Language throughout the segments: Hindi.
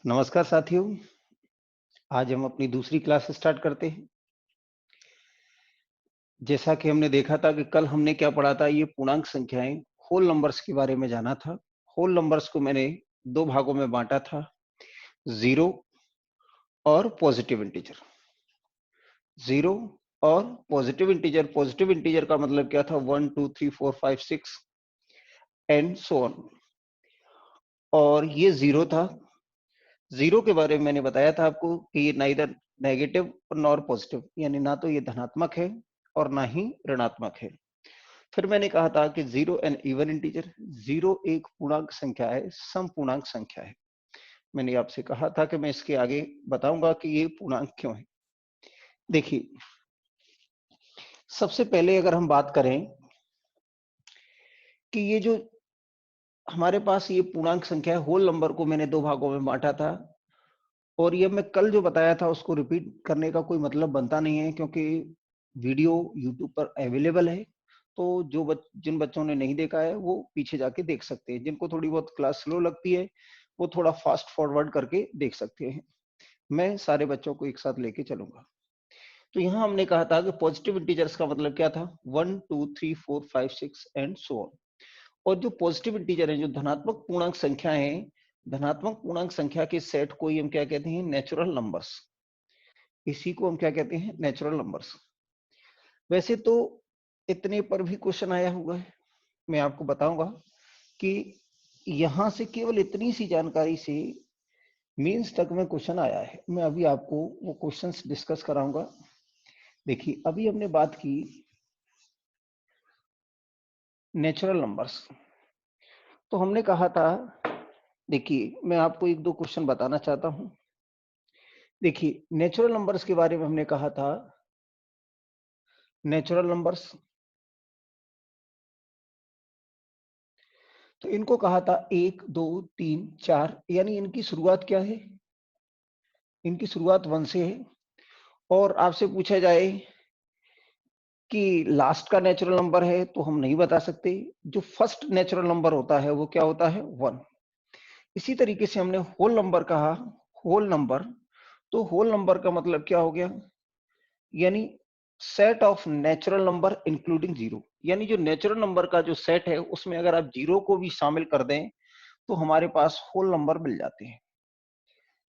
नमस्कार साथियों, आज हम अपनी दूसरी क्लास स्टार्ट करते हैं। जैसा कि हमने देखा था कि कल हमने क्या पढ़ा था, ये पूर्णांक संख्याएं होल नंबर्स के बारे में जाना था। होल नंबर्स को मैंने दो भागों में बांटा था, जीरो और पॉजिटिव इंटीजर। जीरो और पॉजिटिव इंटीजर। पॉजिटिव इंटीजर का मतलब क्या था, 1 2 3 4 5 6 एंड सो ऑन। और ये जीरो था। जीरो के बारे में मैंने बताया था आपको कि ये नाइदर नेगेटिव नॉर पॉजिटिव, यानी ना तो ये धनात्मक है और ना ही ऋणात्मक है। फिर मैंने कहा था कि zero an even integer. Zero एक पूर्णांक संख्या है, सम पूर्णांक संख्या है। मैंने आपसे कहा था कि मैं इसके आगे बताऊंगा कि ये पूर्णांक क्यों है। देखिए, सबसे पहले अगर हम बात करें कि ये जो हमारे पास ये पूर्णांक संख्या है, होल नंबर को मैंने दो भागों में बांटा था। और ये मैं कल जो बताया था उसको रिपीट करने का कोई मतलब बनता नहीं है, क्योंकि वीडियो यूट्यूब पर अवेलेबल है। तो जिन बच्चों ने नहीं देखा है वो पीछे जाके देख सकते हैं। जिनको थोड़ी बहुत क्लास स्लो लगती है वो थोड़ा फास्ट फॉरवर्ड करके देख सकते हैं। मैं सारे बच्चों को एक साथ लेके चलूंगा। तो यहाँ हमने कहा था कि पॉजिटिव इंटीजर्स का मतलब क्या था, 1 2 3 4 5 6 एंड सो ऑन। और जो पॉजिटिव इंटीजर है, जो धनात्मक पूर्णांक संख्या है, धनात्मक पूर्णांक संख्या के सेट को ही हम क्या कहते हैं, नेचुरल नंबर्स। इसी को हम क्या कहते हैं, नेचुरल नंबर्स। वैसे तो इतने पर भी क्वेश्चन आया हुआ है। मैं आपको बताऊंगा कि यहां से केवल इतनी सी जानकारी से मीन्स तक में क्वेश्चन आया है। मैं अभी आपको वो क्वेश्चंस डिस्कस कराऊंगा। देखिए, अभी हमने बात की नेचुरल नंबर्स। तो हमने कहा था, देखिए मैं आपको एक दो क्वेश्चन बताना चाहता हूं। देखिए, नेचुरल नंबर्स के बारे में हमने कहा था, नेचुरल नंबर्स तो इनको कहा था 1 2 3 4, यानी इनकी शुरुआत क्या है, इनकी शुरुआत 1 से है। और आपसे पूछा जाए कि लास्ट का नेचुरल नंबर है तो हम नहीं बता सकते। जो फर्स्ट नेचुरल नंबर होता है वो क्या होता है, 1। इसी तरीके से हमने होल नंबर कहा, होल नंबर। तो होल नंबर का मतलब क्या हो गया, यानी set of natural number including zero. यानी जो नेचुरल नंबर का जो सेट है उसमें अगर आप जीरो को भी शामिल कर दें तो हमारे पास होल नंबर मिल जाते हैं,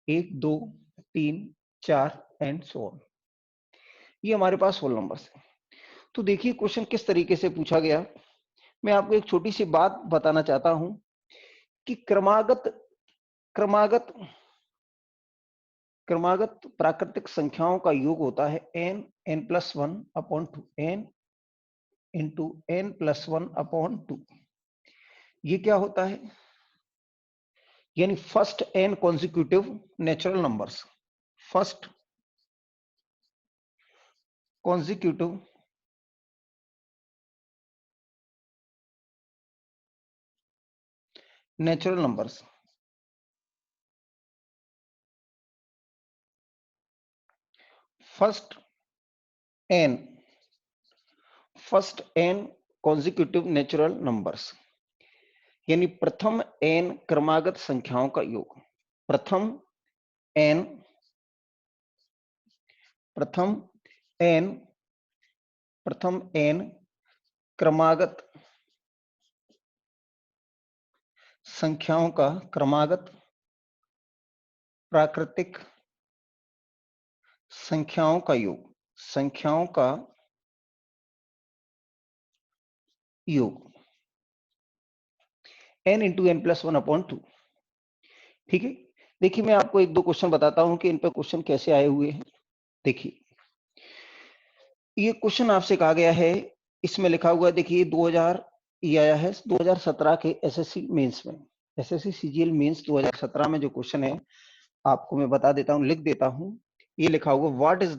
1 2 3 4 एंड सो ऑन। ये हमारे पास होल नंबर्स है। तो देखिए क्वेश्चन किस तरीके से पूछा गया। मैं आपको एक छोटी सी बात बताना चाहता हूं कि क्रमागत क्रमागत क्रमागत प्राकृतिक संख्याओं का योग होता है n n+1/2, n into n+1/2। ये क्या होता है, यानी first n consecutive natural numbers, first consecutive natural numbers. First n first n consecutive natural numbers, यानी प्रथम n क्रमागत संख्याओं का योग। प्रथम n प्रथम n प्रथम n क्रमागत संख्याओं का, क्रमागत प्राकृतिक संख्याओं का योग, संख्याओं का योग, n इंटू n+1/2। ठीक है। देखिए मैं आपको एक दो क्वेश्चन बताता हूं कि इन पर क्वेश्चन कैसे आए हुए हैं। देखिए, ये क्वेश्चन आपसे कहा गया है, इसमें लिखा हुआ है, देखिए 2000 ये आया है 2017 के एसएससी मेंस में, एसएससी सीजीएल मेंस 2017 में जो क्वेश्चन है आपको मैं बता देता हूं, लिख देता हूं। ये लिखा हुआ, what is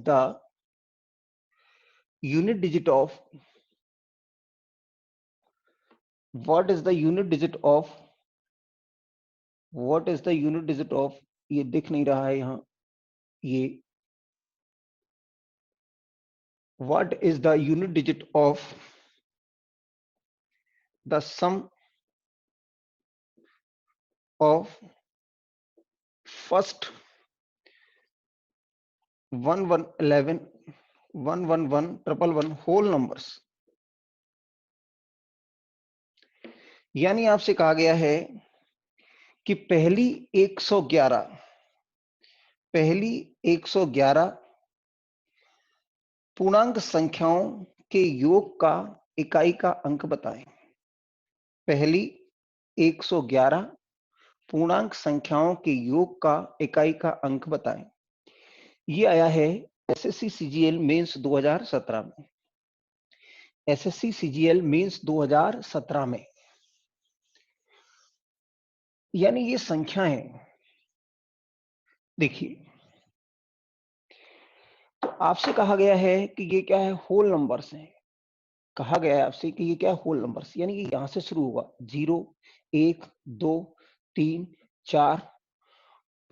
the unit digit of, what is the unit digit of, what is the unit digit of, ये दिख नहीं रहा है यहां, ये what is the unit digit of the sum of first 1111 111 111 whole numbers। यानी आपसे कहा गया है कि पहली 111 पूर्णांक संख्याओं के योग का इकाई का अंक बताएं। पहली 111 पूर्णांक संख्याओं के योग का इकाई का अंक बताएं। ये आया है एसएससी सीजीएल मेंस 2017 में। एसएससी सीजीएल मेंस 2017 में। यानी ये संख्याएं देखिए, तो आपसे कहा गया है कि ये क्या है, होल नंबर्स हैं। कहा गया है आपसे कि ये क्या है, होल नंबर्स, यानी कि यहां से शुरू होगा 0 1 2 3 4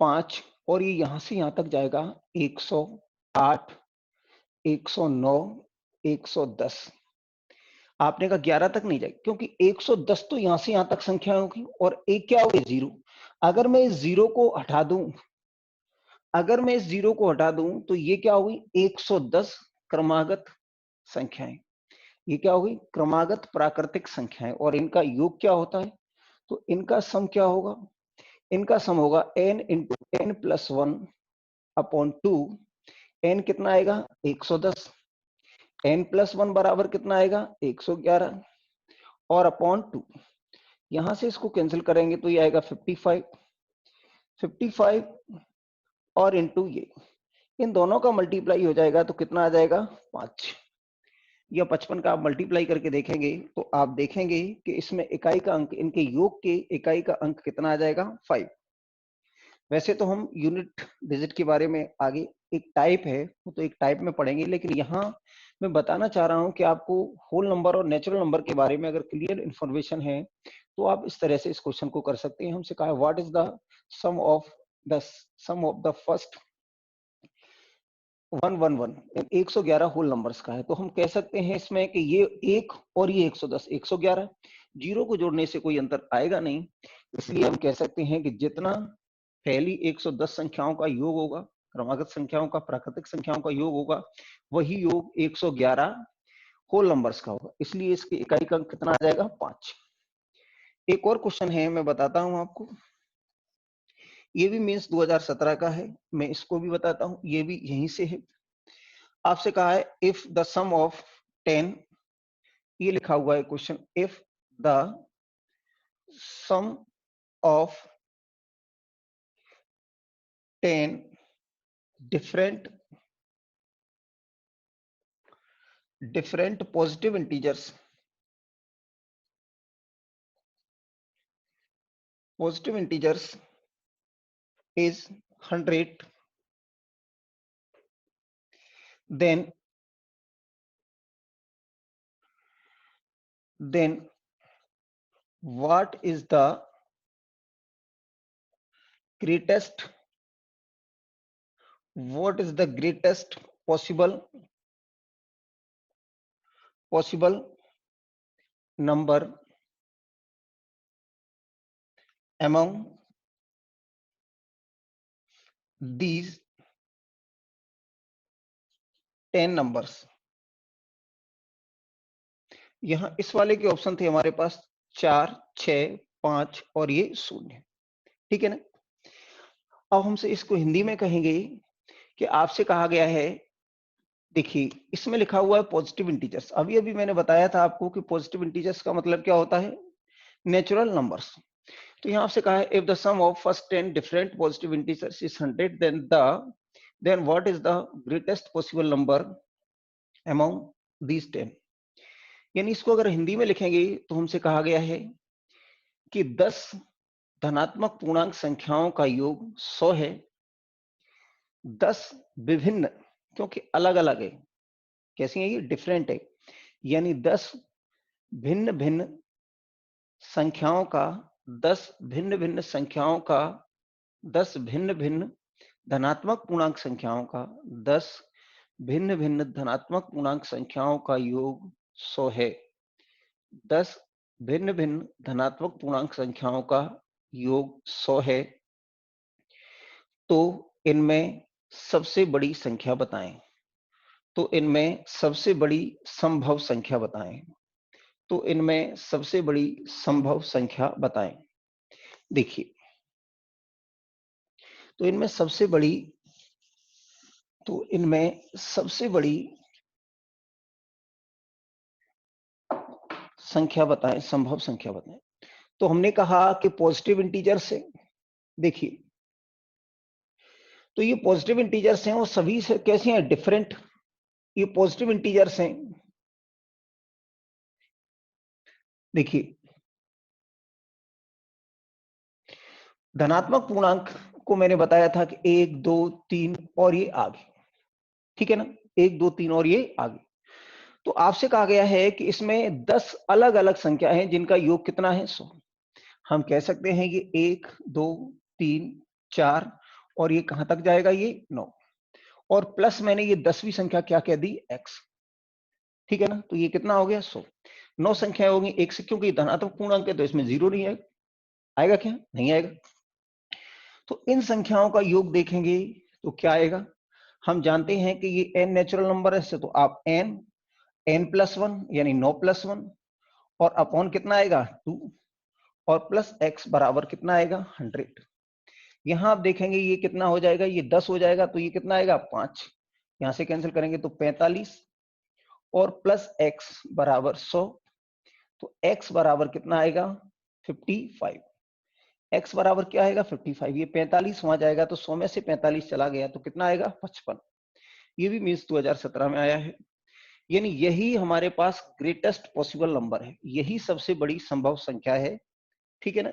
5 और ये यहां से यहां तक जाएगा 108 109 110। आपने कहा 11 तक नहीं जाएगी, क्योंकि 110 तो यहां से यहां तक संख्या होगी और एक क्या होगी, 0। अगर मैं इस जीरो को हटा दूं, अगर मैं इस जीरो को हटा दूं तो ये क्या होगी, 110 क्रमागत संख्याएं। ये क्या होगी, क्रमागत प्राकृतिक संख्याएं। और इनका योग क्या होता है, तो इनका सम क्या होगा, इनका सम होगा n into n plus 1 upon 2। n कितना आएगा, 110। n प्लस 1 बराबर कितना आएगा, 111 और अपॉन 2। यहां से इसको कैंसिल करेंगे तो ये आएगा 55 और इंटू ये, इन दोनों का मल्टीप्लाई हो जाएगा तो कितना आ जाएगा, 5 या 55 का आप मल्टीप्लाई करके देखेंगे तो आप देखेंगे कि इसमें इकाई का अंक, इनके योग के इकाई का अंक कितना आ जाएगा, 5। वैसे तो हम यूनिट डिजिट के बारे में आगे एक टाइप है वो तो एक टाइप में पढ़ेंगे, लेकिन यहाँ मैं बताना चाह रहा हूँ कि आपको होल नंबर और नेचुरल नंबर के बारे में अगर क्लियर इंफॉर्मेशन है तो आप इस तरह से इस क्वेश्चन को कर सकते हैं। हमसे कहा है what is the sum of the first 111 111 whole numbers का है। तो हम कह सकते हैं इसमें कि ये एक और ये 110 111, जीरो को जोड़ने से कोई अंतर आएगा नहीं, इसलिए हम कह सकते हैं कि जितना पहली 110 संख्याओं का योग होगा, क्रमागत संख्याओं का, प्राकृतिक संख्याओं का योग होगा, वही योग 111 होल नंबर्स का होगा, इसलिए इसके इकाई का अंक कितना आ जाएगा, 5। एक और क्वेश्चन है, मैं बताता हूं आपको, ये भी मींस 2017 का है, मैं इसको भी बताता हूं, ये भी यहीं से है। आपसे कहा है इफ द सम ऑफ 10, ये लिखा हुआ है question, if the sum of 10 different positive integers is 100, then what is the greatest possible number among these 10 numbers। यहां इस वाले के ऑप्शन थे हमारे पास 4 6 5 और ये 0, ठीक है ना। अब हमसे इसको हिंदी में कहेंगे कि आपसे कहा गया है, देखिए इसमें लिखा हुआ है पॉजिटिव इंटीजर्स। अभी अभी मैंने बताया था आपको कि पॉजिटिव इंटीजर्स का मतलब क्या होता है, नेचुरल नंबर्स। तो यहाँ आपसे कहा है if the sum of first 10 different positive integers is 100, then what is the greatest possible number among these 10। यानी इसको अगर हिंदी में लिखेंगे तो हमसे कहा गया है कि 10 धनात्मक पूर्णांक संख्याओं का योग 100 है। 10 विभिन्न, क्योंकि अलग अलग है, कैसी है ये, डिफरेंट है, यानी 10 भिन्न भिन्न संख्याओं का, 10 भिन्न भिन्न संख्याओं का, 10 भिन्न भिन्न धनात्मक पूर्णांक संख्याओं का, 10 भिन्न भिन्न धनात्मक पूर्णांक संख्याओं का योग 100 है। 10 भिन्न भिन्न धनात्मक पूर्णांक संख्याओं का योग 100 है, तो इनमें सबसे बड़ी संख्या बताएं। तो इनमें सबसे बड़ी संभव संख्या बताएं। तो इनमें सबसे बड़ी संभव संख्या बताएं। देखिए, तो इनमें सबसे बड़ी संख्या बताएं, संभव संख्या बताएं। तो हमने कहा कि पॉजिटिव इंटीजर से, देखिए, तो ये पॉजिटिव इंटीजर्स हैं, वो सभी से कैसे हैं? डिफरेंट। ये पॉजिटिव इंटीजर्स हैं, देखिए, धनात्मक पूर्णांक को मैंने बताया था कि 1, 2, 3 और ये आगे, ठीक है ना? 1, 2, 3 और ये आगे। तो आपसे कहा गया है कि इसमें 10 अलग अलग संख्या हैं जिनका योग कितना है? 100। हम कह सकते हैं कि 1, 2, 3, 4 और ये कहां तक जाएगा? ये 9। और प्लस मैंने ये 10वीं संख्या क्या कह दी? x। ठीक है ना? तो ये कितना हो गया? 100। 9 संख्याएं होंगी एक से, क्योंकि धनात्मक पूर्णांक है तो इसमें जीरो नहीं आएगा। आएगा क्या? नहीं आएगा। तो इन संख्याओं का योग देखेंगे तो क्या आएगा? हम जानते हैं कि ये n नेचुरल नंबर है, तो आप n+1 यानी 9+1 और अपॉन कितना आएगा? 2 और प्लस x बराबर कितना आएगा? 100। यहां आप देखेंगे ये कितना हो जाएगा? ये 10 हो जाएगा, तो ये कितना आएगा? 5। यहां से कैंसिल करेंगे तो 45 और प्लस x बराबर 100। तो x बराबर कितना आएगा? 55। x बराबर क्या आएगा? 55। ये 45 वहां जाएगा तो 100 में से 45 चला गया तो कितना आएगा? 55। ये भी मीन्स 2017 में आया है। यानी यही हमारे पास ग्रेटेस्ट पॉसिबल नंबर है, यही सबसे बड़ी संभव संख्या है। ठीक है ना?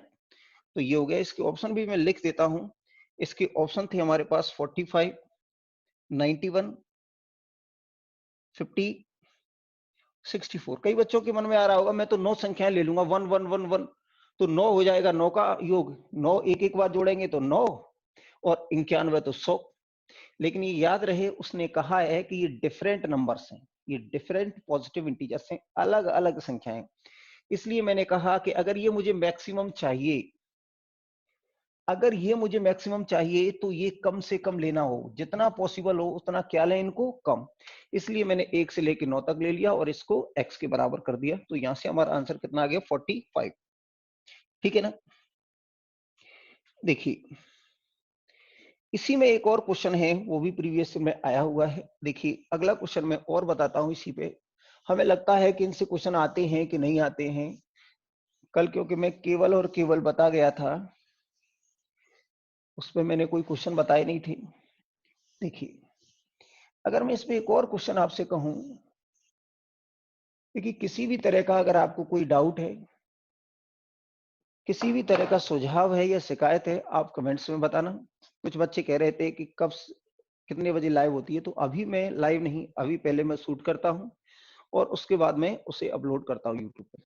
तो ये हो गया। इसके ऑप्शन भी मैं लिख देता हूं। इसके ऑप्शन थे हमारे पास 45, 91, 50, 64। कई बच्चों के मन में आ रहा होगा मैं तो 9 संख्याएं ले लूंगा, 1 1 1 1, तो 9 हो जाएगा। 9 का योग, 9 एक एक बार जोड़ेंगे तो 9 और 91 तो 100। लेकिन ये याद रहे, उसने कहा है कि ये डिफरेंट नंबर्स हैं, ये डिफरेंट पॉजिटिव इंटीजर्स हैं, अलग अलग संख्याएं। इसलिए मैंने कहा कि अगर ये मुझे मैक्सिमम चाहिए, अगर ये मुझे मैक्सिमम चाहिए तो ये कम से कम लेना हो, जितना पॉसिबल हो उतना क्या लें इनको? कम। इसलिए मैंने 1 से लेकर 9 तक ले लिया और इसको x के बराबर कर दिया। तो यहां से हमारा आंसर कितना आ गया? 45। ठीक है ना? देखिए, इसी में एक और क्वेश्चन है, वो भी प्रीवियस में आया हुआ है। देखिए, अगला क्वेश्चन मैं और बताता हूं इसी पे। हमें लगता है कि इनसे क्वेश्चन आते हैं कि नहीं आते हैं। कल क्योंकि मैं केवल और केवल बता गया था, उस पर मैंने कोई क्वेश्चन बताए नहीं थे। देखिए, अगर मैं इसमें एक और क्वेश्चन आपसे कहूं, देखिए, किसी भी तरह का अगर आपको कोई डाउट है, किसी भी तरह का सुझाव है या शिकायत है, आप कमेंट्स में बताना। कुछ बच्चे कह रहे थे कि कब कितने बजे लाइव होती है, तो अभी मैं लाइव नहीं, अभी पहले मैं शूट करता हूं और उसके बाद मैं उसे अपलोड करता हूं यूट्यूब पर।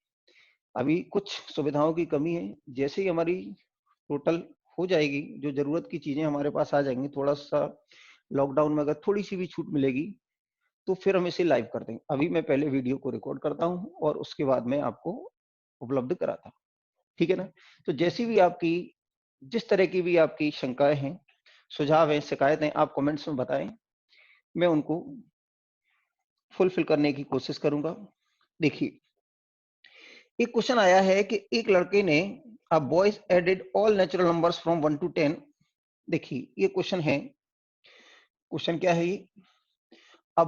अभी कुछ सुविधाओं की कमी है, जैसे ही हमारी टोटल हो जाएगी, जो जरूरत की चीजें हमारे पास आ जाएंगी, थोड़ा सा लॉकडाउन में अगर थोड़ी सी भी छूट मिलेगी तो फिर हम इसे लाइव कर देंगे। अभी मैं पहले वीडियो को रिकॉर्ड करता हूं और उसके बाद मैं आपको उपलब्ध कराता हूं। ठीक है ना? तो जैसी भी आपकी, जिस तरह की भी आपकी शंकाएं हैं, सुझाव हैं, शिकायतें, आप कमेंट्स में बताएं, मैं उनको फुलफिल करने की कोशिश करूंगा। देखिए, एक क्वेश्चन आया है कि एक लड़के ने a boys added all natural numbers from 1 to 10। देखिए, ये क्वेश्चन है। क्वेश्चन क्या है ये? A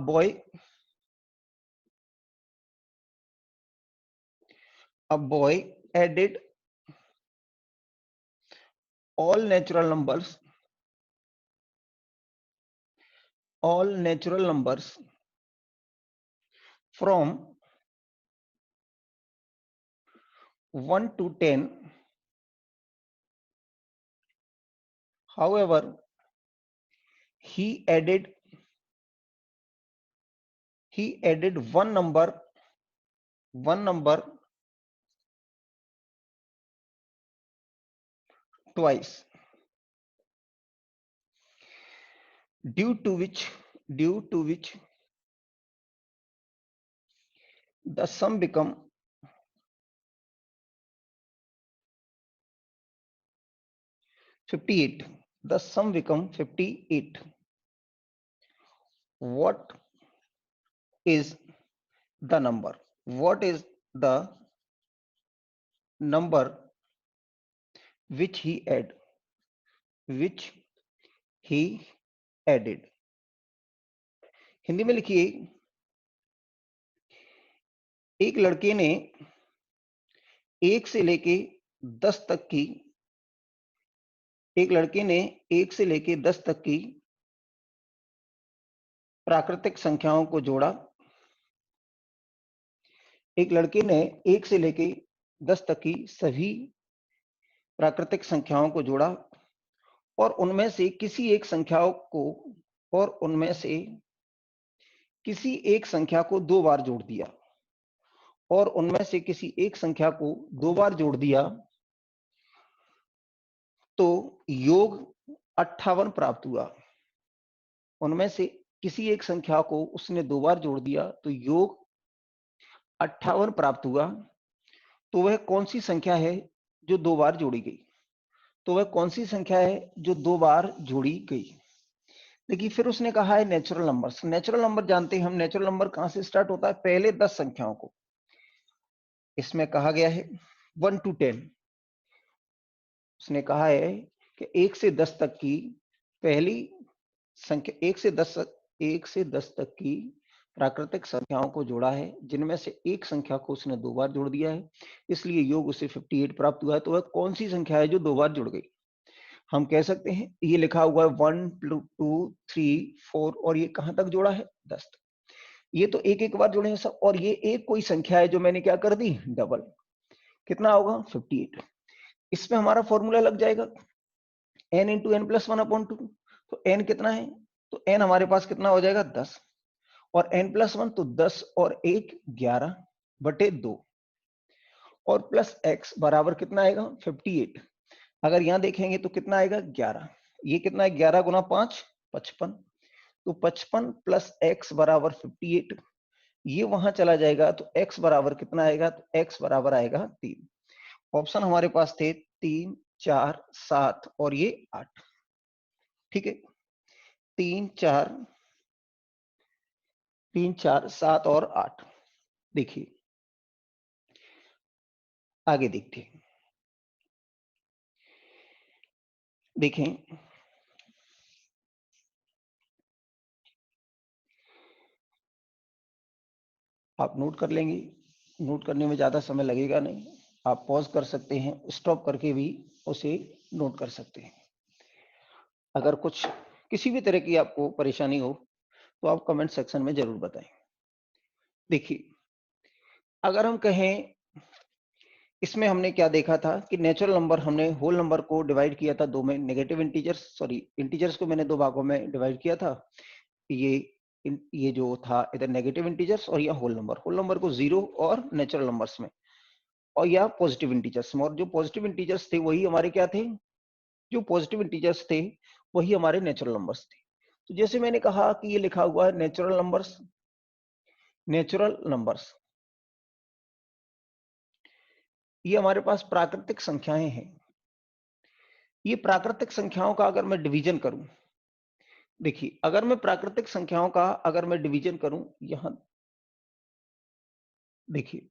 boy added all natural numbers from 1 to 10. However, he added one number twice, due to which the sum become 58. The sum become 58. What is the number? What is the number which he add? Which he added? Hindi में लिखिए, एक लड़के ने 1 से लेके 10 तक की, एक लड़के ने 1 से लेके 10 तक की प्राकृतिक संख्याओं को जोड़ा। एक लड़के ने 1 से लेके 10 तक की सभी प्राकृतिक संख्याओं को जोड़ा और उनमें से किसी एक संख्याओं को और उनमें से किसी एक संख्या को 2 बार जोड़ दिया और उनमें से किसी एक संख्या को 2 बार जोड़ दिया तो योग 58 प्राप्त हुआ। उनमें से किसी एक संख्या को उसने 2 बार जोड़ दिया तो योग 58 प्राप्त हुआ। तो वह कौन सी संख्या है जो 2 बार जोड़ी गई? तो वह कौन सी संख्या है जो 2 बार जोड़ी गई? देखिए, फिर उसने कहा है नेचुरल नंबर्स। नेचुरल नंबर जानते हैं हम, नेचुरल नंबर कहां से स्टार्ट होता है? पहले 10 संख्याओं को। इसमें कहा गया है 1 to 10। उसने कहा है कि 1 से 10 तक की पहली संख्या, 1 से 10 तक की प्राकृतिक संख्याओं को जोड़ा है, जिनमें से एक संख्या को उसने 2 बार जोड़ दिया है, इसलिए योग उसे 58 प्राप्त हुआ है। तो वह कौन सी संख्या है जो 2 बार जुड़ गई? हम कह सकते हैं ये लिखा हुआ है 1 2 3 4 और ये कहां तक जोड़ा है? 10 तक। ये तो एक एक बार जुड़े हैं सब, और ये एक कोई संख्या है जो मैंने क्या कर दी? डबल। कितना होगा? 58। इसमें हमारा फॉर्मूला लग जाएगा n इंटू एन प्लस 1/2। तो n कितना है? तो n हमारे पास कितना हो जाएगा? 10 और n प्लस 1 तो 10 और 1 11/2 और प्लस x बराबर कितना आएगा? 58। अगर यहां देखेंगे तो कितना आएगा? 11। ये कितना है? 11 गुना 5 55। तो 55 प्लस x बराबर 58। ये वहां चला जाएगा तो x बराबर कितना आएगा? तो x बराबर आएगा 3। ऑप्शन हमारे पास थे 3 4 7 और ये 8। ठीक है, 3 4 7 और 8। देखिए आगे देखते हैं। देखें, आप नोट कर लेंगे, नोट करने में ज्यादा समय लगेगा नहीं। आप पॉज कर सकते हैं, स्टॉप करके भी उसे नोट कर सकते हैं। अगर कुछ किसी भी तरह की आपको परेशानी हो तो आप कमेंट सेक्शन में जरूर बताएं। देखिए, अगर हम कहें, इसमें हमने क्या देखा था कि नेचुरल नंबर, हमने होल नंबर को डिवाइड किया था दो में। नेगेटिव इंटीजर्स, सॉरी इंटीजर्स को मैंने 2 भागों में डिवाइड किया था। ये जो था इधर नेगेटिव इंटीजर्स और या होल नंबर को 0 और नेचुरल नंबर्स में, और या पॉजिटिव इंटीजर्स में। और जो पॉजिटिव इंटीजर्स थे वही हमारे क्या थे? जो पॉजिटिव इंटीजर्स थे वही हमारे नेचुरल नंबर्स थे। तो जैसे मैंने कहा कि ये लिखा हुआ है नेचुरल नंबर्स। नेचुरल नंबर्स ये हमारे पास प्राकृतिक संख्याएं हैं। ये प्राकृतिक संख्याओं का अगर मैं डिवीजन करूं, देखिए अगर मैं प्राकृतिक संख्याओं का अगर मैं डिवीजन करूं, यहां देखिए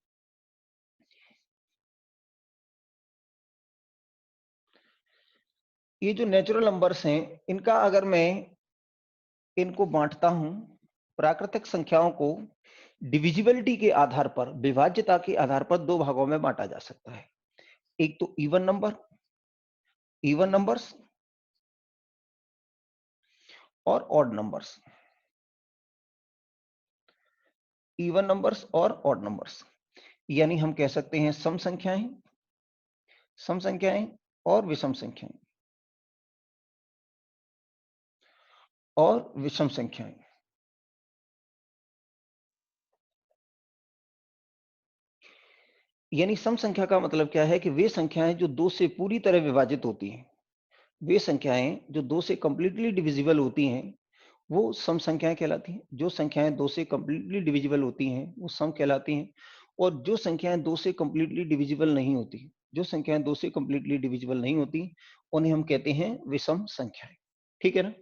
ये जो नेचुरल नंबर्स हैं इनका अगर मैं इनको बांटता हूं, प्राकृतिक संख्याओं को डिविजिबिलिटी के आधार पर, विभाज्यता के आधार पर 2 भागों में बांटा जा सकता है। एक तो इवन नंबर्स और ऑड नंबर्स। इवन नंबर्स और ऑड नंबर्स यानी हम कह सकते हैं सम संख्याएं और विषम संख्याएं और विषम संख्याएं। यानी सम संख्या का मतलब क्या है कि वे संख्याएं जो 2 से पूरी तरह विभाजित होती हैं, वे संख्याएं जो 2 से कंप्लीटली डिविजिबल होती हैं वो सम संख्याएं कहलाती हैं। जो संख्याएं 2 से कंप्लीटली डिविजिबल होती हैं वो सम कहलाती हैं, और जो संख्याएं 2 से कंप्लीटली डिविजिबल नहीं होती जो संख्याएं 2 से कंप्लीटली डिविजिबल नहीं होती उन्हें हम कहते हैं विषम संख्याएं। ठीक है ना,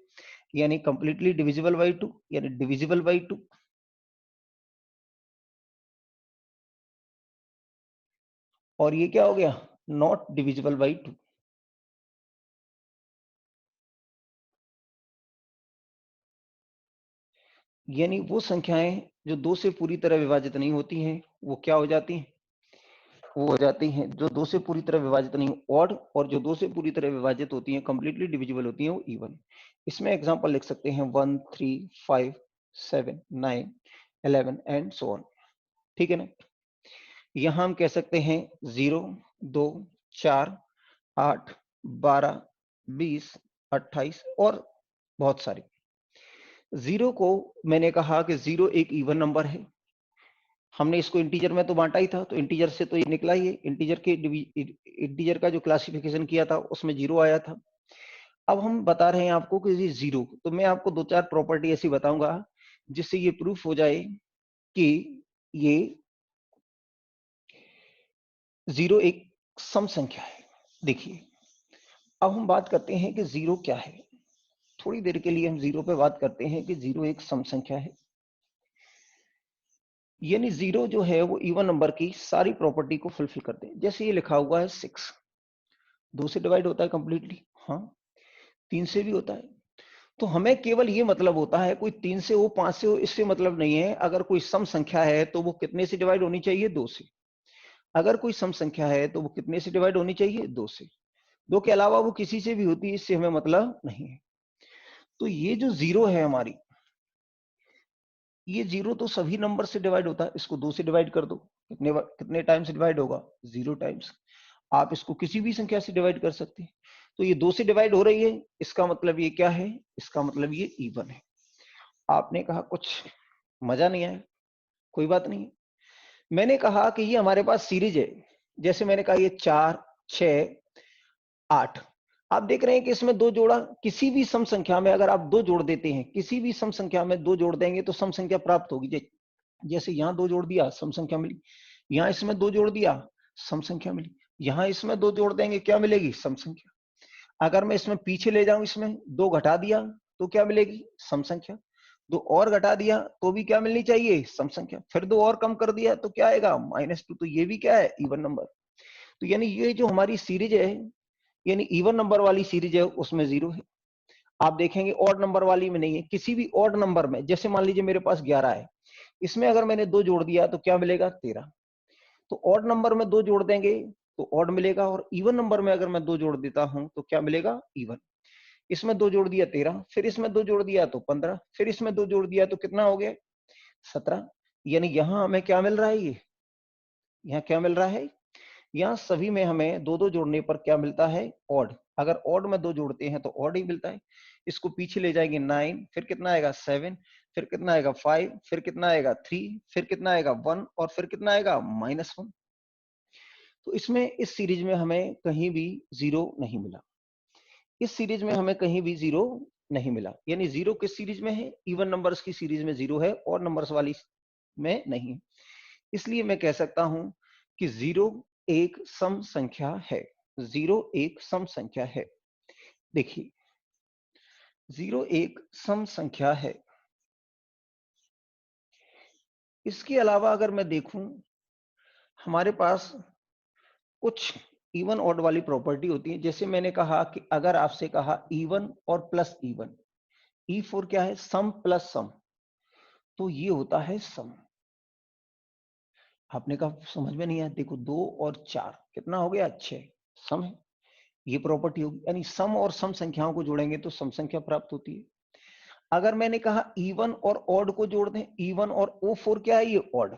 यानी कंप्लीटली डिविजिबल बाई 2 यानी डिविजिबल बाई 2, और ये क्या हो गया, नॉट डिविजिबल बाई 2। यानी वो संख्याएं जो 2 से पूरी तरह विभाजित नहीं होती हैं वो क्या हो जाती हैं, वो हो जाती हैं जो 2 से पूरी तरह विभाजित नहीं ऑड, और जो 2 से पूरी तरह विभाजित होती हैं कंप्लीटली डिविजिबल होती हैं वो इवन। इसमें एग्जांपल लिख सकते हैं 1 3 5 7 9 11 एंड सो ऑन। ठीक है ना, यहां हम कह सकते हैं 0 2 4 8 12 20 28 और बहुत सारी। जीरो को मैंने कहा कि जीरो एक इवन नंबर है, हमने इसको इंटीजर में तो बांटा ही था, तो इंटीजर से तो ये निकला ही है, इंटीजर का जो क्लासिफिकेशन किया था उसमें जीरो आया था। अब हम बता रहे हैं आपको कि ये जीरो, तो मैं आपको 2-4 प्रॉपर्टी ऐसी बताऊंगा जिससे ये प्रूफ हो जाए कि ये जीरो एक सम संख्या है। देखिए, अब हम बात करते हैं कि जीरो क्या है। थोड़ी देर के लिए हम जीरो पे बात करते हैं कि जीरो एक सम संख्या है, यानी जीरो जो है वो इवन नंबर की सारी प्रॉपर्टी को फुलफिल करते हैं। जैसे ये लिखा हुआ है 6, 2 से डिवाइड होता है कंप्लीटली, हाँ 3 से भी होता है। तो हमें केवल ये मतलब होता है कोई 3 से हो 5 से हो इससे मतलब नहीं है। अगर कोई सम संख्या है तो वो कितने से डिवाइड होनी चाहिए, 2 से। अगर कोई सम संख्या है तो वो कितने से डिवाइड होनी चाहिए, 2 से। 2 के अलावा वो किसी से भी होती है, इससे हमें मतलब नहीं है। तो ये जो जीरो है हमारी, ये जीरो तो सभी नंबर से डिवाइड होता है। इसको 2 से डिवाइड कर दो, कितने टाइम्स डिवाइड होगा, 0 टाइम्स। आप इसको किसी भी संख्या से डिवाइड कर सकते हैं। तो ये 2 से डिवाइड हो रही है, इसका मतलब ये क्या है, इसका मतलब ये इवन है। आपने कहा कुछ मजा नहीं आया, कोई बात नहीं। मैंने कहा कि ये हमारे पास सीरीज है, जैसे मैंने कहा ये 4 6 8। आप देख रहे हैं कि इसमें दो जोड़ा, किसी भी सम संख्या में अगर आप दो जोड़ देते हैं, किसी भी सम संख्या में दो जोड़ देंगे तो सम संख्या प्राप्त होगी। जैसे यहां दो जोड़ दिया, सम संख्या मिली। यहां इसमें दो जोड़ दिया, सम संख्या मिली। यहां इसमें दो जोड़ देंगे, क्या मिलेगी, सम संख्या। अगर मैं इसमें पीछे ले जाऊं, इसमें दो घटा दिया तो क्या मिलेगी, सम संख्या। दो और घटा दिया तो भी क्या मिलनी चाहिए, सम संख्या। फिर दो और कम कर दिया तो क्या आएगा, -2। तो ये भी क्या है, इवन नंबर। तो यानी ये जो हमारी सीरीज है, यानी इवन नंबर वाली सीरीज है, उसमें जीरो है। आप देखेंगे ऑड नंबर वाली में नहीं है। किसी भी ऑड नंबर में, जैसे मान लीजिए मेरे पास 11 है, इसमें अगर मैंने दो जोड़ दिया तो क्या मिलेगा, 13। तो ऑड नंबर में दो जोड़ देंगे तो ऑड मिलेगा, और इवन नंबर में अगर मैं दो जोड़ देता हूं तो क्या मिलेगा, इवन। इसमें दो जोड़ दिया 13, फिर इसमें दो जोड़ दिया तो 15, फिर इसमें दो जोड़ दिया तो कितना हो गया, 17। यानी यहां हमें क्या मिल रहा है, ये यहाँ क्या मिल रहा है, यहाँ सभी में हमें दो दो जोड़ने पर क्या मिलता है, ऑड। अगर ऑड में दो जोड़ते हैं तो ऑड ही मिलता है। इसको पीछे ले जाएंगे 9, फिर कितना आएगा 7, फिर कितना आएगा 5, फिर कितना आएगा 3, फिर कितना आएगा 1, और फिर कितना आएगा -1। तो इसमें इस सीरीज में हमें कहीं भी जीरो नहीं मिला, इस सीरीज में हमें कहीं भी जीरो नहीं मिला। यानी जीरो किस सीरीज में है, इवन नंबर्स की सीरीज में जीरो है, और नंबर्स वाली में नहीं है। इसलिए मैं कह सकता हूं कि जीरो एक सम संख्या है। जीरो एक सम संख्या है। देखिए, जीरो एक सम संख्या है। इसके अलावा अगर मैं देखूं, हमारे पास कुछ इवन ऑड वाली प्रॉपर्टी होती है। जैसे मैंने कहा कि अगर आपसे कहा इवन और प्लस इवन, ई फोर क्या है, सम प्लस सम, तो ये होता है सम। आपने कहा समझ में नहीं आया, देखो 2 और 4 कितना हो गया, 6, सम है। ये प्रॉपर्टी होगी, यानी सम और सम संख्याओं को जोड़ेंगे तो सम संख्या प्राप्त होती है। अगर मैंने कहा इवन और ऑड को जोड़ दें, इवन और ओ फोर क्या है, ये ऑड।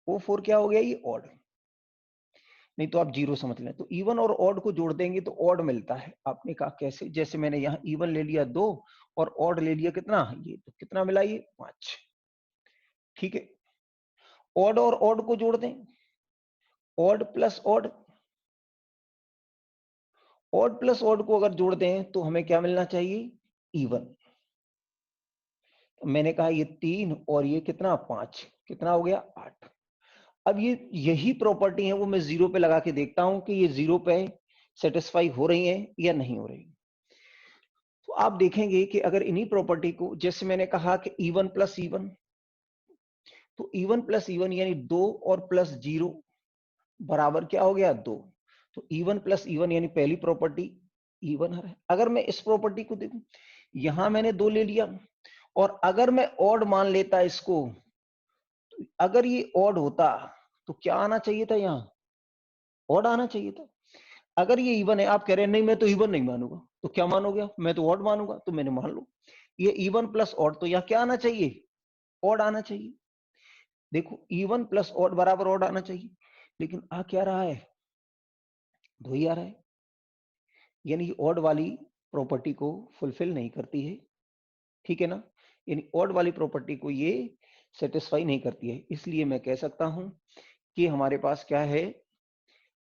ओ फोर क्या हो गया, ये ऑड। नहीं तो आप जीरो समझ लें। तो इवन और ऑड को जोड़ देंगे तो ऑड मिलता है। आपने कहा कैसे, जैसे मैंने यहाँ इवन ले लिया 2 और ऑड ले लिया कितना, ये तो कितना मिला, ये 5। ठीक है, ऑड और ऑड को जोड़ दें, odd plus odd, odd plus odd को अगर जोड़ दें तो हमें क्या मिलना चाहिए, इवन। मैंने कहा ये 3 और ये कितना, 5, कितना हो गया, 8। अब ये यही प्रॉपर्टी है वो मैं 0 पे लगा के देखता हूं कि ये 0 पे सेटिस्फाई हो रही है या नहीं हो रही। तो आप देखेंगे कि अगर इन्हीं प्रॉपर्टी को, जैसे मैंने कहा कि E1 प्लस E1, तो E1 प्लस E1 यानी 2 और प्लस 0 बराबर क्या हो गया 2। तो E1 प्लस E1 यानी पहली प्रॉपर्टी E1 है। अगर मैं इस प्रॉपर्टी को देखूं, यहां मैंने 2 ले लिया, और अगर मैं ऑड मान लेता इसको, तो अगर ये ऑड होता तो क्या आना चाहिए था, यहां ऑड आना चाहिए था। अगर ये इवन है, आप कह रहे हैं नहीं मैं तो इवन नहीं मानूंगा, तो क्या मानोगे, मैं तो ऑड मानूंगा, तो मैंने मान लो ये इवन प्लस ऑड, तो यहाँ क्या आना चाहिए, ऑड आना चाहिए। देखो इवन प्लस ऑड बराबर ऑड आना चाहिए, लेकिन आ क्या रहा है, 2 ही आ रहा है, यानी ये ऑड वाली प्रॉपर्टी को फुलफिल नहीं करती है, ठीक है ना। यानी ऑड वाली प्रॉपर्टी को ये सेटिस्फाई नहीं करती है, इसलिए मैं कह सकता हूं कि हमारे पास क्या है,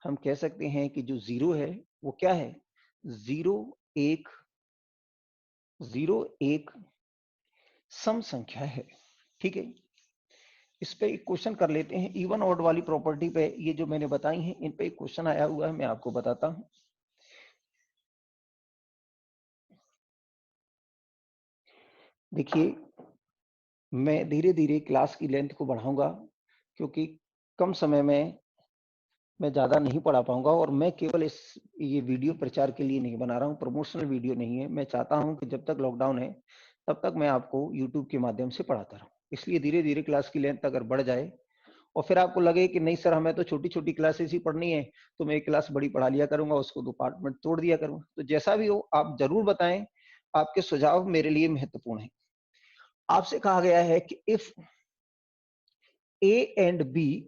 हम कह सकते हैं कि जो 0 है वो क्या है, 0 1 0 1 सम संख्या है, ठीक है। इस पे एक क्वेश्चन कर लेते हैं, इवन ऑड वाली प्रॉपर्टी पे, ये जो मैंने बताई हैं इन पे एक क्वेश्चन आया हुआ है, मैं आपको बताता हूं। देखिए मैं धीरे धीरे क्लास की लेंथ को बढ़ाऊंगा, क्योंकि कम समय में मैं ज्यादा नहीं पढ़ा पाऊंगा, और मैं केवल ये वीडियो प्रचार के लिए नहीं बना रहा हूँ, प्रमोशनल वीडियो नहीं है। मैं चाहता हूं कि जब तक लॉकडाउन है तब तक मैं आपको यूट्यूब के माध्यम से पढ़ाता रहूं, इसलिए धीरे धीरे क्लास की लेंथ अगर बढ़ जाए और फिर आपको लगे कि नहीं सर हमें तो छोटी छोटी क्लासेस ही पढ़नी है, तो मैं एक क्लास बड़ी पढ़ा लिया करूंगा, उसको 2 पार्ट में तोड़ दिया करूंगा। तो जैसा भी हो आप जरूर बताएं, आपके सुझाव मेरे लिए महत्वपूर्ण है। आपसे कहा गया है कि if A and B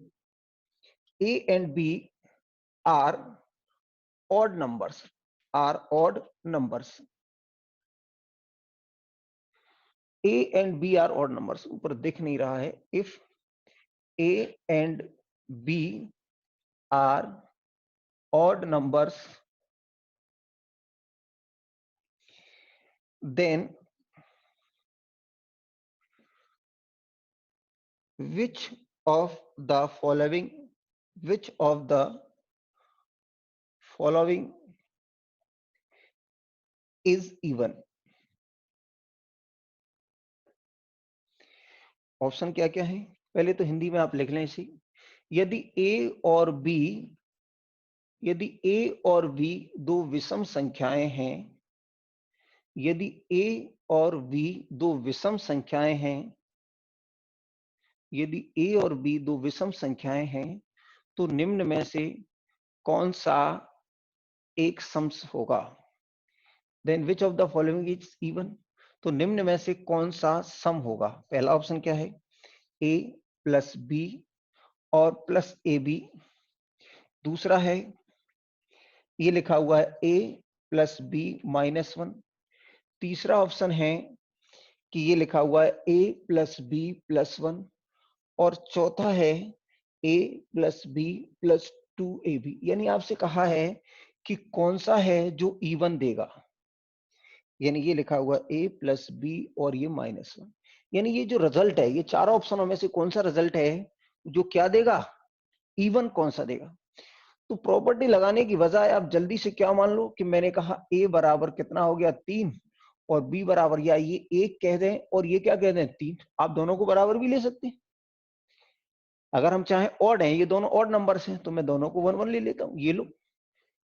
are odd numbers, A and B are odd numbers, ऊपर दिख नहीं रहा है, if A and B are odd numbers then which of the following is even। Option क्या क्या है, पहले तो हिंदी में आप लिख लें इसी। यदि ए और बी दो विषम संख्याएं हैं, यदि ए और बी दो विषम संख्याएं हैं, यदि ए और बी दो विषम संख्याएं हैं, तो निम्न में से कौन सा एक सम होगा। Then which of the following is even, तो निम्न में से कौन सा सम होगा। पहला ऑप्शन क्या है, ए प्लस बी और प्लस ए बी। दूसरा है, ये लिखा हुआ है ए प्लस बी माइनस 1। तीसरा ऑप्शन है कि ये लिखा हुआ है ए प्लस बी प्लस 1। और चौथा है ए प्लस बी प्लस 2ab। यानी आपसे कहा है कि कौन सा है जो इवन देगा, यानी ये लिखा हुआ ए प्लस बी और ये माइनस 1। यानी ये जो रिजल्ट है, ये चारों ऑप्शनों में से कौन सा रिजल्ट है जो क्या देगा, इवन कौन सा देगा। तो प्रॉपर्टी लगाने की बजाय आप जल्दी से क्या मान लो कि मैंने कहा ए बराबर कितना हो गया 3, और बी बराबर, या ये 1 कह दें और ये क्या कह दें 3, आप दोनों को बराबर भी ले सकते हैं। अगर हम चाहें ऑड है, ये दोनों ऑड नंबर्स हैं, तो मैं दोनों को 1 1 ले लेता हूं, ये लो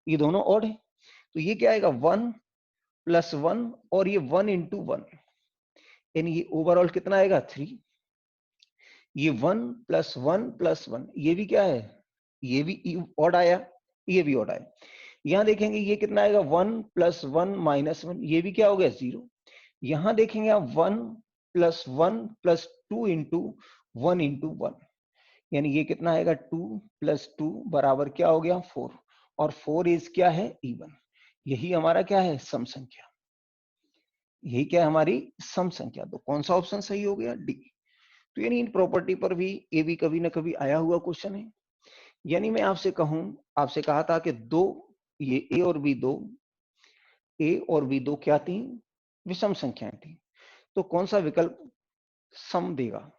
ये दोनों ऑड है, तो ये क्या आएगा 1 प्लस 1 और ये 1 इंटू 1, यानी ये ओवरऑल कितना आएगा 3। ये 1 प्लस 1 प्लस 1, ये भी क्या है, ये भी ऑड आया, ये भी ऑड आया। यहां देखेंगे ये कितना आएगा 1 प्लस 1 माइनस 1, ये भी क्या हो गया 0। यहां देखेंगे आप 1 प्लस 2 इंटू 1 इंटू 1, यानी ये कितना आएगा 2 प्लस 2 बराबर क्या हो गया 4, और 4 इज क्या है इवन। यही हमारा क्या है सम संख्या, यही क्या है हमारी सम संख्या। तो कौन सा ऑप्शन सही हो गया, डी। तो यानी इन प्रॉपर्टी पर भी ये भी कभी ना कभी आया हुआ क्वेश्चन है। यानी मैं आपसे कहूं, आपसे कहा था कि दो, ये ए और बी दो क्या थी, विषम संख्याएं थी, तो कौन सा विकल्प सम देगा,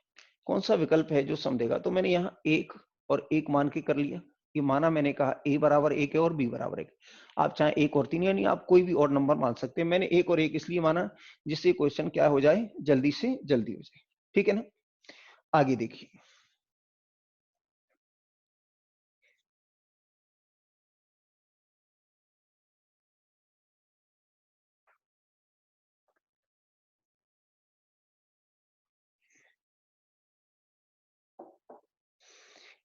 कौन सा विकल्प है जो सम देगा। तो मैंने यहाँ 1 और 1 मान के कर लिया। ये माना मैंने कहा a बराबर 1 है और b बराबर 1। आप चाहे 1 और 3 यानी आप कोई भी और नंबर मान सकते हैं। मैंने 1 और 1 इसलिए माना जिससे क्वेश्चन क्या हो जाए, जल्दी से जल्दी हो जाए। ठीक है ना, आगे देखिए।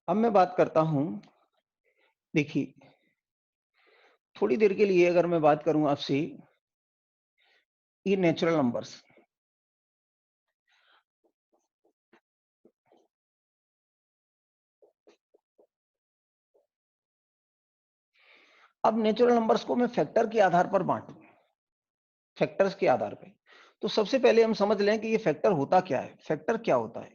अब मैं बात करता हूं, देखिए थोड़ी देर के लिए अगर मैं बात करूं आपसे, ये नेचुरल नंबर्स, अब नेचुरल नंबर्स को मैं फैक्टर के आधार पर बांटूं, फैक्टर्स के आधार पे, तो सबसे पहले हम समझ लें कि ये फैक्टर होता क्या है। फैक्टर क्या होता है?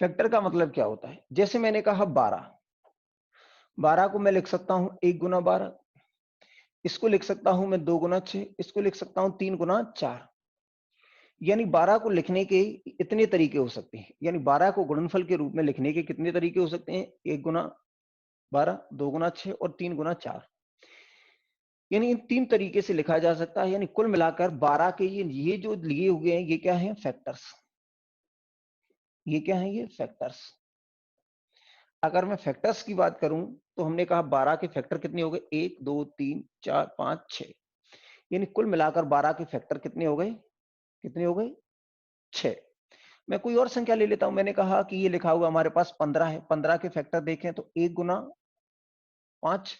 फैक्टर का मतलब क्या होता है? जैसे मैंने कहा 12, 12 को मैं लिख सकता हूं 1 गुना 12, इसको लिख सकता हूं मैं 2 गुना 6, इसको लिख सकता हूं 3 गुना 4। यानी 12 को लिखने के इतने तरीके हो सकते हैं, यानी 12 को गुणनफल के रूप में लिखने के कितने तरीके हो सकते हैं? 1 गुना 12, 2 गुना 6 और 3 गुना 4। यानी इन 3 तरीके से लिखा जा सकता है। यानी कुल मिलाकर 12 के ये जो लिए हुए हैं, ये क्या है? फैक्टर्स। ये क्या है? ये फैक्टर्स। अगर मैं फैक्टर्स की बात करूं तो हमने कहा 12 के फैक्टर कितने हो गए? 1 2 3 4 5 6। यानी कुल मिलाकर 12 के फैक्टर कितने हो गए? कितने हो गए? 6। मैं कोई और संख्या ले लेता हूं। मैंने कहा कि ये लिखा हुआ हमारे पास 15 है। 15 के फैक्टर देखें तो 1 गुना 5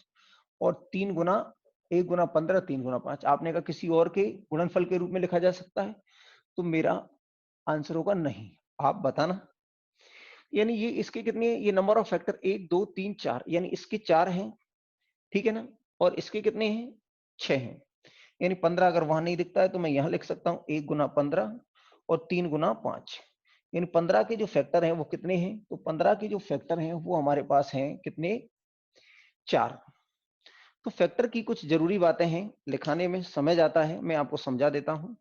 और 3 गुना 1 गुना 15, 3 गुना 5। आपने कहा किसी और के गुणनफल के रूप में लिखा जा सकता है, तो मेरा आंसर होगा नहीं। आप बताना। यानी ये इसके कितने, ये नंबर ऑफ फैक्टर 1 2 3 4, यानी इसके 4 हैं, ठीक है ना, और इसके कितने हैं? 6 हैं। यानी 15 अगर वहां नहीं दिखता है तो मैं यहां लिख सकता हूं 1 गुना 15 और 3 गुना 5। यानी 15 के जो फैक्टर हैं वो कितने हैं? तो 15 के जो फैक्टर हैं वो हमारे पास हैं कितने? 4। तो फैक्टर की कुछ जरूरी बातें हैं, लिखाने में समय जाता है, मैं आपको समझा देता हूं।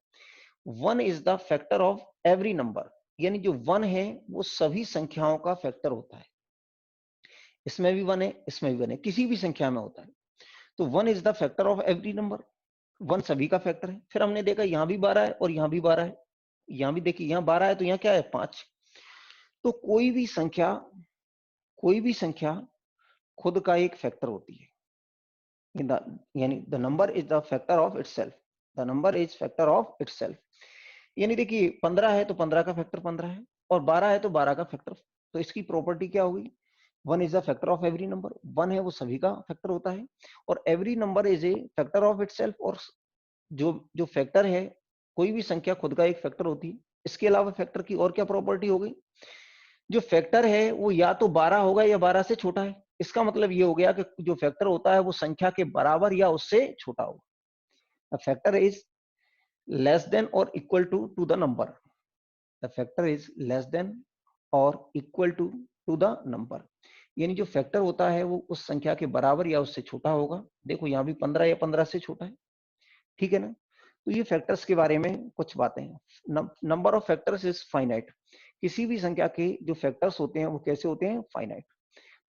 1 is the factor of every number, यानी जो 1 है वो सभी संख्याओं का फैक्टर होता है। इसमें भी 1 है, इसमें भी 1 है, किसी भी संख्या में होता है। तो 1 is the factor of every number, 1 सभी का फैक्टर है। फिर हमने देखा यहां भी 12 है और यहां भी 12 है, यहां भी देखिए यहां 12 है तो यहां क्या है? 5। तो कोई भी संख्या खुद का एक फैक्टर होती है। यानी the number is the factor of itself, the number is factor of itself. यानी देखिए 15 है तो 15 का फैक्टर 15 है, और 12 है तो 12 का फैक्टर। तो इसकी प्रॉपर्टी क्या होगी? 1 is the factor of every number, 1 है वो सभी का फैक्टर होता है, और every number is a factor of itself. और जो जो फैक्टर है, कोई भी संख्या खुद का एक फैक्टर होती है। इसके अलावा फैक्टर की और क्या प्रॉपर्टी हो गई? जो फैक्टर है वो या तो 12 होगा या 12 से छोटा है। इसका मतलब ये हो गया कि जो फैक्टर होता है वो संख्या के बराबर या उससे छोटा होगा। फैक्टर इज लेस देन और equal to the number. The factor is less than और इक्वल टू द नंबर। यानी जो फैक्टर होता है वो उस संख्या के बराबर या उससे छोटा होगा। देखो यहाँ भी 15 या 15 से छोटा है, ठीक है ना। तो ये फैक्टर्स के बारे में कुछ बातें हैं। Number of factors is finite, किसी भी संख्या के जो फैक्टर्स होते हैं वो कैसे होते हैं? फाइनाइट।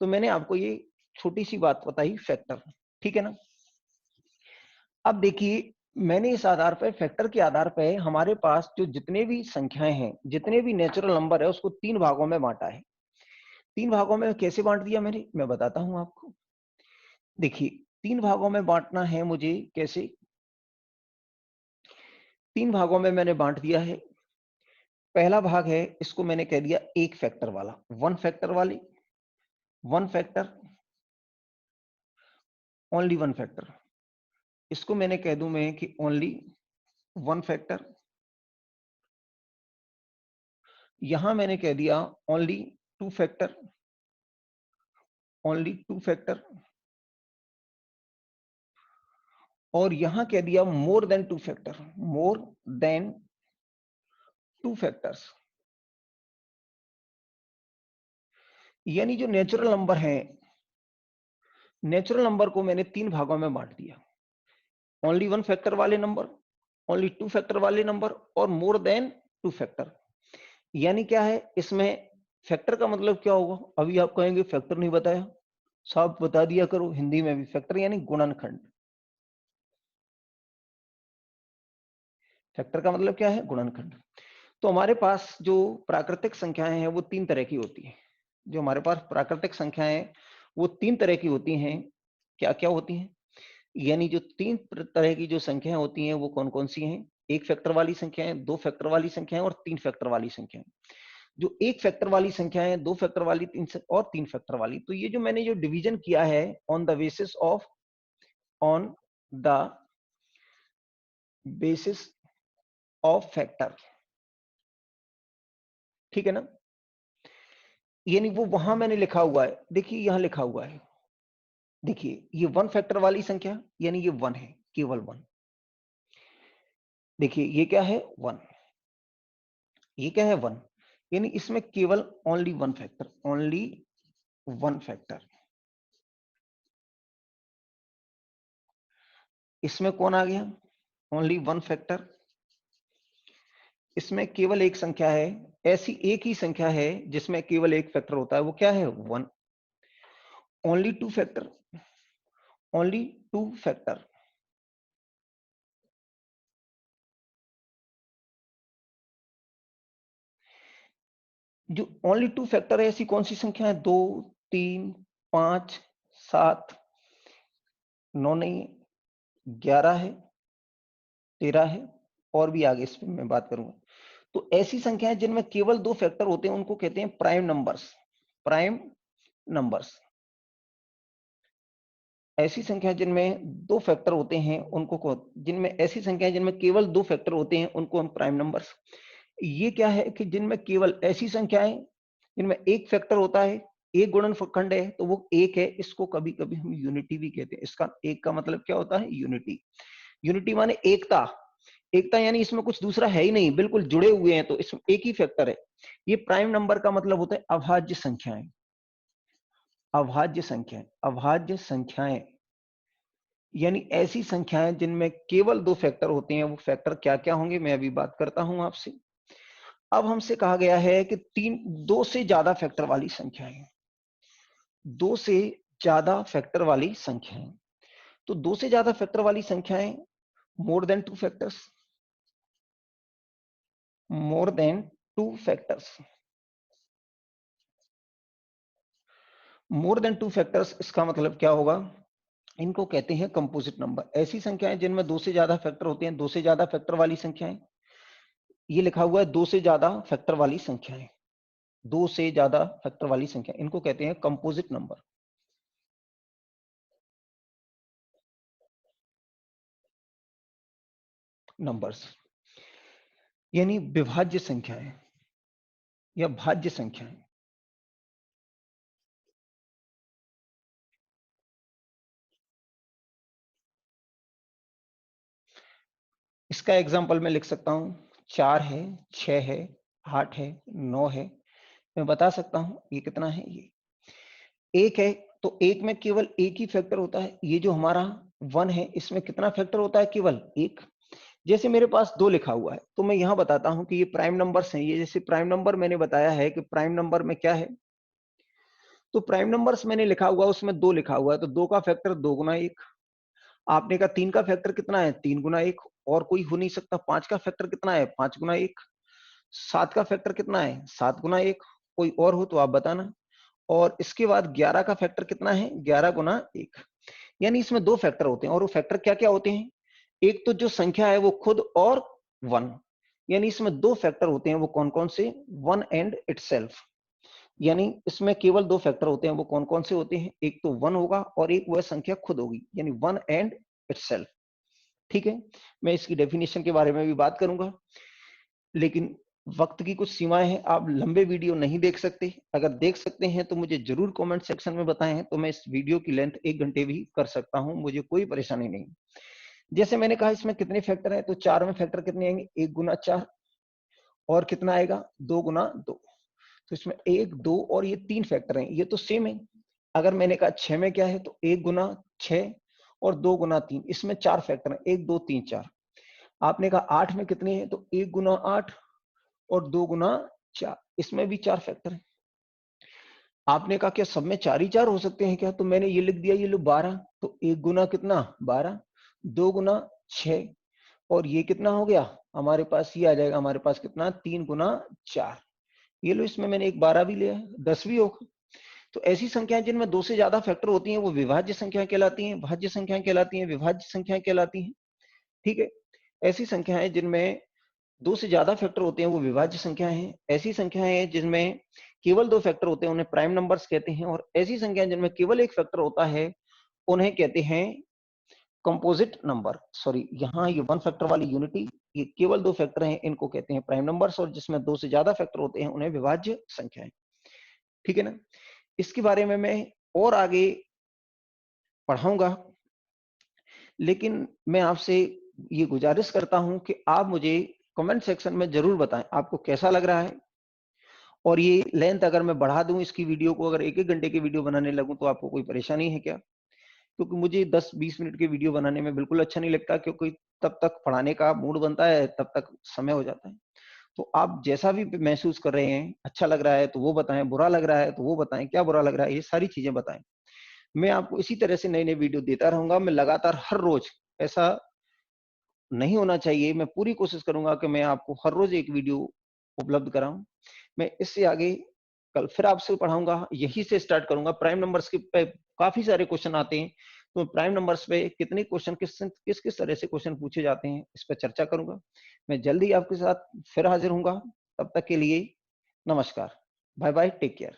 तो मैंने आपको ये छोटी सी बात बताई फैक्टर, ठीक है ना। अब देखिए मैंने इस आधार पर, फैक्टर के आधार पर हमारे पास जो जितने भी संख्याएं हैं, जितने भी नेचुरल नंबर है, उसको 3 भागों में बांटा है। 3 भागों में कैसे बांट दिया मैंने, मैं बताता हूं आपको। देखिए 3 भागों में बांटना है मुझे कैसे? 3 भागों में मैंने बांट दिया है। पहला भाग है, इसको मैंने कह दिया एक फैक्टर वाला, 1 फैक्टर वाली, 1 फैक्टर, ओनली 1 फैक्टर। इसको मैंने कह दूं मैं कि ओनली 1 फैक्टर। यहां मैंने कह दिया ओनली 2 फैक्टर, ओनली 2 फैक्टर। और यहां कह दिया more than 2 factor, more than 2 factors. यानी जो नेचुरल नंबर है, नेचुरल नंबर को मैंने 3 भागों में बांट दिया। ओनली 1 फैक्टर वाले नंबर, ओनली 2 फैक्टर वाले नंबर और मोर देन 2 फैक्टर। यानी क्या है इसमें फैक्टर का मतलब क्या होगा? अभी आप कहेंगे फैक्टर नहीं बताया, साफ बता दिया करो हिंदी में भी। फैक्टर यानी गुणनखंड। फैक्टर का मतलब क्या है? गुणनखंड। तो हमारे पास जो प्राकृतिक संख्याएं हैं वो तीन तरह की होती हैं। जो हमारे पास प्राकृतिक संख्याएं वो तीन तरह की होती हैं। क्या क्या होती हैं? यानी जो तीन तरह की जो संख्याएं होती हैं वो कौन कौन सी हैं? एक फैक्टर वाली संख्याएं, दो फैक्टर वाली संख्याएं और तीन फैक्टर वाली संख्याएं। जो एक फैक्टर वाली संख्याएं, दो फैक्टर वाली, और तीन फैक्टर वाली, तो ये जो मैंने जो डिवीजन किया है on the basis of factor, ठीक है ना? यानी वो वहां मैंने लिखा हुआ है, देखिए यहां लिखा हुआ है, देखिए ये वन फैक्टर वाली संख्या यानी ये वन है, केवल वन। देखिए ये क्या है? वन। ये क्या है? वन। यानी इसमें केवल only one factor, only one factor. इसमें कौन आ गया? Only one factor. इसमें केवल एक संख्या है, ऐसी एक ही संख्या है जिसमें केवल एक फैक्टर होता है, वो क्या है? One. Only two factor, only two factor. जो ओनली टू फैक्टर है ऐसी कौन सी संख्या है? दो, तीन, पांच, सात, नौ नहीं, 11 है, 13 है, और भी आगे इस पर मैं बात करूंगा। तो ऐसी संख्याएं जिनमें केवल दो फैक्टर होते हैं उनको कहते हैं प्राइम नंबर्स। Prime numbers. ऐसी संख्या जिनमें दो फैक्टर होते हैं उनको जिनमें ऐसी संख्याएं जिनमें केवल दो फैक्टर होते हैं उनको हम प्राइम नंबर्स। ये क्या है कि जिनमें केवल ऐसी संख्याएं जिनमें एक फैक्टर होता है, एक गुणनखंड है, तो वो एक है, इसको कभी कभी हम यूनिटी भी कहते हैं। इसका एक का मतलब क्या होता है? यूनिटी। यूनिटी माने एकता। एकता यानी इसमें कुछ दूसरा है ही नहीं, बिल्कुल जुड़े हुए हैं, तो इसमें एक ही फैक्टर है। ये प्राइम नंबर का मतलब होता है अभाज्य संख्याएं। अभाज्य संख्याएं, अभाज्य संख्याएं यानी ऐसी संख्याएं जिनमें केवल दो फैक्टर होते हैं। वो फैक्टर क्या क्या होंगे मैं अभी बात करता हूं आपसे। अब हमसे कहा गया है कि दो से ज्यादा फैक्टर वाली संख्याएं, दो से ज्यादा फैक्टर वाली संख्याएं। तो दो से ज्यादा फैक्टर वाली संख्याएं, more than two factors, more than two factors. More than two factors इसका मतलब क्या होगा? इनको कहते हैं कंपोजिट नंबर। ऐसी संख्याएं जिनमें दो से ज्यादा फैक्टर होते हैं, दो से ज्यादा फैक्टर वाली संख्याएं। ये लिखा हुआ है दो से ज्यादा फैक्टर वाली संख्याएं, दो से ज्यादा फैक्टर वाली संख्या, इनको कहते हैं कंपोजिट नंबर, नंबर्स। यानी विभाज्य संख्याएं या भाज्य संख्याएं। इसका एग्जांपल मैं लिख सकता हूं, 4 है, 6 है, 8 है, 9 है। मैं बता सकता हूं ये कितना है। ये एक है, तो एक में केवल एक ही फैक्टर होता है। ये जो हमारा वन है इसमें कितना फैक्टर होता है? केवल एक। जैसे मेरे पास दो लिखा हुआ है तो मैं यहां बताता हूं कि ये प्राइम नंबर्स हैं। ये जैसे प्राइम नंबर मैंने बताया है कि प्राइम नंबर में क्या है, तो प्राइम नंबर्स मैंने लिखा हुआ है उसमें दो लिखा हुआ है, तो दो का फैक्टर दो गुना एक। आपने कहा तीन का फैक्टर कितना है? तीन गुना एक, और कोई हो नहीं सकता। पांच का फैक्टर कितना है? पांच गुना एक। सात का फैक्टर कितना है? सात गुना एक। कोई और हो तो आप बताना। और इसके बाद 11 का फैक्टर कितना है? 11 गुना एक। यानी इसमें दो फैक्टर होते हैं, और वो फैक्टर क्या क्या होते हैं? एक तो जो संख्या है वो खुद, और वन। यानी इसमें दो फैक्टर होते हैं, वो कौन कौन से? One and itself. यानी इसमें केवल दो फैक्टर होते हैं, वो कौन कौन से होते हैं? एक तो वन होगा और एक वह संख्या खुद होगी, यानी वन एंड इटसेल्फ। ठीक है, मैं इसकी डेफिनेशन के बारे में भी बात करूंगा, लेकिन वक्त की कुछ सीमाएं हैं। आप लंबे वीडियो नहीं देख सकते। अगर देख सकते हैं तो मुझे जरूर कमेंट सेक्शन में बताएं, तो मैं इस वीडियो की लेंथ 1 घंटे भी कर सकता हूं, मुझे कोई परेशानी नहीं। जैसे मैंने कहा इसमें कितने फैक्टर हैं, तो चार में फैक्टर कितने आएंगे? एक गुना चार, और कितना आएगा? दो गुना दो। तो इसमें एक, दो और ये तीन फैक्टर हैं, ये तो सेम है। अगर मैंने कहा छह में क्या है, तो एक गुना छह और दो गुना तीन, इसमें चार फैक्टर हैं, एक दो तीन चार। आपने कहा आठ में कितने हैं, तो एक गुना आठ और दो गुना 4, इसमें भी 4 फैक्टर हैं। आपने कहा क्या सब में 4 ही 4 हो सकते हैं क्या? तो मैंने ये लिख दिया, ये लो 12, तो 1 गुना कितना 12, 2 गुना 6, और ये कितना हो गया हमारे पास, ये आ जाएगा हमारे पास कितना 3 गुना 4। ये लो इसमें मैंने एक 12 भी लिया है, 10 भी होगा। तो ऐसी संख्याएं जिनमें 2 से ज्यादा फैक्टर होती हैं वो विभाज्य संख्याएं कहलाती हैं, भाज्य संख्याएं कहलाती हैं, विभाज्य संख्याएं कहलाती हैं। ठीक है, ऐसी संख्याएं जिनमें 2 से ज्यादा फैक्टर होते हैं वो विभाज्य संख्याएं हैं। ऐसी संख्याएं हैं जिनमें केवल 2 फैक्टर होते हैं उन्हें प्राइम नंबर्स कहते हैं, और ऐसी संख्याएं जिनमें केवल 1 फैक्टर होता है उन्हें कहते हैं कंपोजिट नंबर। सॉरी, यहाँ ये 1 फैक्टर वाली यूनिटी, ये केवल 2 फैक्टर हैं, इनको कहते हैं प्राइम नंबर्स, और जिसमें 2 से ज्यादा फैक्टर होते हैं उन्हें विभाज्य संख्याएं। ठीक है ना? इसके बारे में मैं और आगे पढ़ाऊंगा, लेकिन मैं आपसे ये गुजारिश करता हूं कि आप मुझे कमेंट सेक्शन में जरूर बताएं आपको कैसा लग रहा है। और ये लेंथ अगर मैं बढ़ा दूं इसकी वीडियो को, अगर 1-1 घंटे की वीडियो बनाने लगूं तो आपको कोई परेशानी है क्या? क्योंकि मुझे 10-20 मिनट की वीडियो बनाने में बिल्कुल अच्छा नहीं लगता, क्योंकि तब तक पढ़ाने का मूड बनता है, तब तक समय हो जाता है। तो आप जैसा भी महसूस कर रहे हैं, अच्छा लग रहा है तो वो बताएं, बुरा लग रहा है तो वो बताएं, क्या बुरा लग रहा है, ये सारी चीजें बताएं। मैं आपको इसी तरह से नई नई वीडियो देता रहूंगा। मैं लगातार हर रोज, ऐसा नहीं होना चाहिए, मैं पूरी कोशिश करूंगा कि मैं आपको हर रोज एक वीडियो उपलब्ध कराऊं। मैं इससे आगे कल फिर आपसे पढ़ाऊंगा, यही से स्टार्ट करूंगा। प्राइम नंबर्स के पे काफी सारे क्वेश्चन आते हैं, तो प्राइम नंबर्स पे कितने क्वेश्चन, किस किस तरह से क्वेश्चन पूछे जाते हैं, इस पर चर्चा करूंगा। मैं जल्दी आपके साथ फिर हाजिर हूंगा। तब तक के लिए नमस्कार, बाय बाय, टेक केयर।